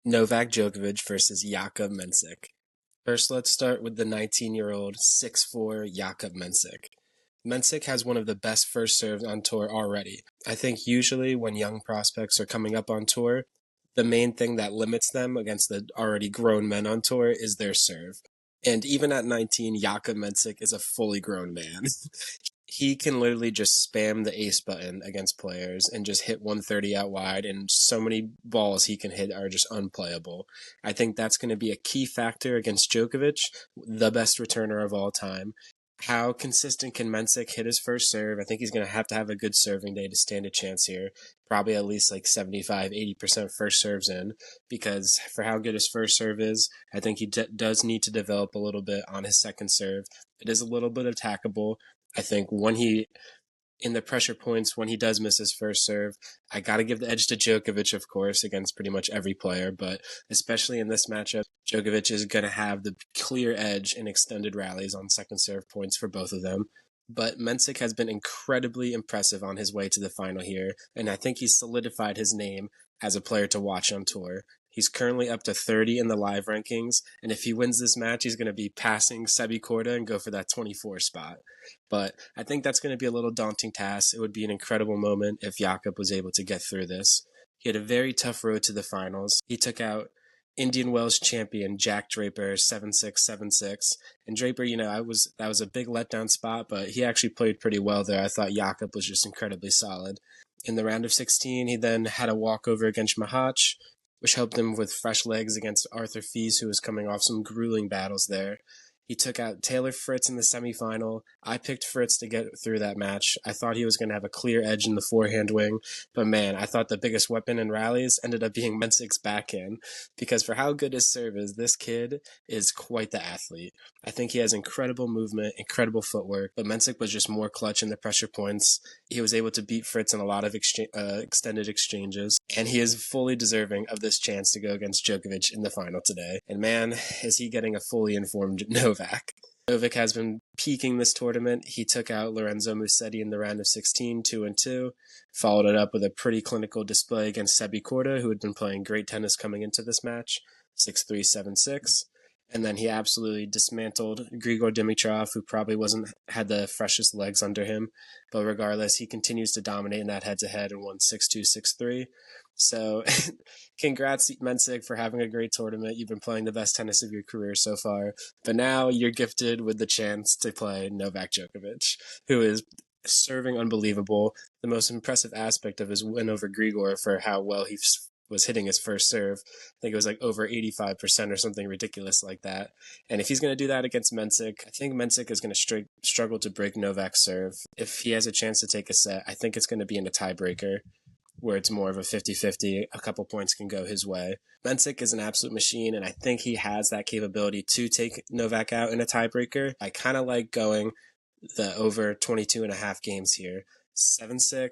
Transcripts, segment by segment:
Novak Djokovic versus Jakub Mensik. First, let's start with the 19-year-old 6'4" Jakub Mensik. Mensik has one of the best first serves on tour already. I think usually when young prospects are coming up on tour, the main thing that limits them against the already grown men on tour is their serve. And even at 19, Jakub Mensik is a fully grown man. He can literally just spam the ace button against players and just hit 130 out wide, and so many balls he can hit are just unplayable. I think that's going to be a key factor against Djokovic, the best returner of all time. How consistent can Mensik hit his first serve? I think he's going to have a good serving day to stand a chance here. Probably at least like 75-80% first serves in, because for how good his first serve is, I think he does need to develop a little bit on his second serve. It is a little bit attackable. I think in the pressure points, when he does miss his first serve, I got to give the edge to Djokovic, of course, against pretty much every player, but especially in this matchup, Djokovic is going to have the clear edge in extended rallies on second serve points for both of them. But Mensik has been incredibly impressive on his way to the final here, and I think he's solidified his name as a player to watch on tour. He's currently up to 30 in the live rankings, and if he wins this match, he's going to be passing Sebi Korda and go for that 24 spot. But I think that's going to be a little daunting task. It would be an incredible moment if Jakub was able to get through this. He had a very tough road to the finals. He took out Indian Wells champion Jack Draper 7-6, 7-6. And Draper, that was a big letdown spot, but he actually played pretty well there. I thought Jakub was just incredibly solid. In the round of 16, he then had a walkover against Mahach, which helped him with fresh legs against Arthur Fils, who was coming off some grueling battles there. He took out Taylor Fritz in the semifinal. I picked Fritz to get through that match. I thought he was going to have a clear edge in the forehand wing, but man, I thought the biggest weapon in rallies ended up being Mensik's backhand, because for how good his serve is, this kid is quite the athlete. I think he has incredible movement, incredible footwork, but Mensik was just more clutch in the pressure points. He was able to beat Fritz in a lot of extended exchanges, and he is fully deserving of this chance to go against Djokovic in the final today. And man, is he getting a fully informed Novak. Novak has been peaking this tournament. He took out Lorenzo Musetti in the round of 16, 2-2, followed it up with a pretty clinical display against Sebi Korda, who had been playing great tennis coming into this match, 6-3, 7-6. And then he absolutely dismantled Grigor Dimitrov, who probably had the freshest legs under him. But regardless, he continues to dominate in that head-to-head and won 6-2, 6-3. So congrats, Mensik, for having a great tournament. You've been playing the best tennis of your career so far. But now you're gifted with the chance to play Novak Djokovic, who is serving unbelievable. The most impressive aspect of his win over Grigor for how well he was hitting his first serve. I think it was like over 85% or something ridiculous like that. And if he's going to do that against Mensik, I think Mensik is going to struggle to break Novak's serve. If he has a chance to take a set, I think it's going to be in a tiebreaker, where it's more of a 50-50, a couple points can go his way. Mensik is an absolute machine, and I think he has that capability to take Novak out in a tiebreaker. I kind of like going the over 22.5 games here. 7-6,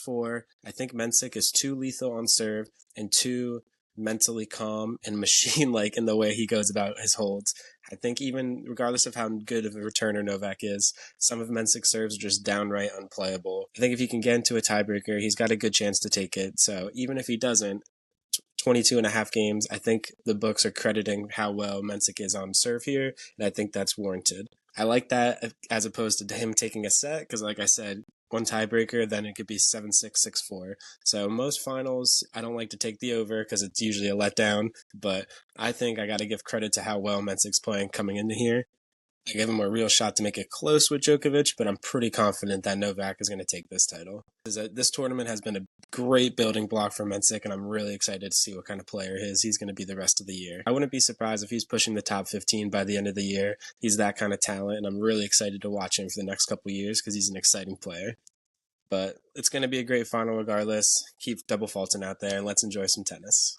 6-4. I think Mensik is too lethal on serve and too mentally calm and machine-like in the way he goes about his holds. I think even regardless of how good of a returner Novak is, some of Mensik's serves are just downright unplayable. I think if he can get into a tiebreaker, he's got a good chance to take it. So even if he doesn't, 22.5 games, I think the books are crediting how well Mensik is on serve here, and I think that's warranted. I like that as opposed to him taking a set, because like I said, one tiebreaker, then it could be 7-6, 6-4. So most finals, I don't like to take the over because it's usually a letdown, but I think I got to give credit to how well Mensik's playing coming into here. I give him a real shot to make it close with Djokovic, but I'm pretty confident that Novak is going to take this title. This tournament has been a great building block for Mensik, and I'm really excited to see what kind of player he's going to be the rest of the year. I wouldn't be surprised if he's pushing the top 15 by the end of the year. He's that kind of talent, and I'm really excited to watch him for the next couple of years because he's an exciting player. But it's going to be a great final regardless. Keep double faulting out there, and let's enjoy some tennis.